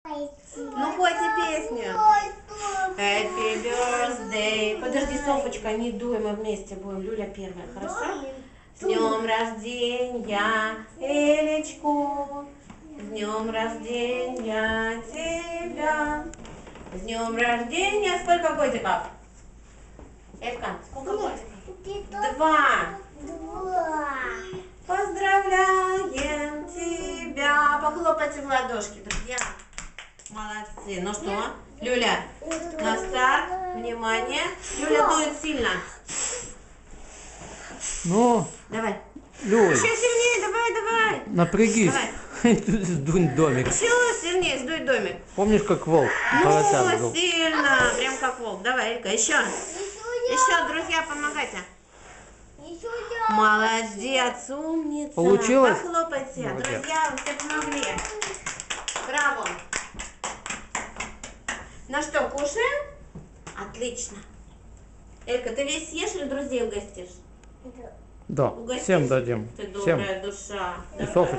Ну, пойте песню. Happy birthday. Подожди, Софочка, не дуй, мы вместе будем. Люля первая, хорошо? С днем рождения, Элечку. С днем рождения тебя. С днем рождения. Сколько годиков? Элька, сколько годиков? 2. Поздравляем тебя. Похлопайте в ладошки, друзья. Молодцы. Ну что, Люля, на старт. Внимание. Люля дует сильно. Ну, Давай. Люль, Еще сильнее, давай. напрягись. Сдунь домик. Еще сильнее, сдуй домик. Помнишь, как волк поросят был? Ну, сильно. Прям как волк. Давай, Элька, еще. Еще, друзья, помогайте. Молодец, умница. Получилось? Похлопайте. Молодец. Друзья, вы все помогли. Браво. Ну что, кушаем? Отлично. Элька, ты весь съешь или друзей угостишь? Да, Угостишь? всем дадим. Ты Всем. добрая душа. И Давай. Софа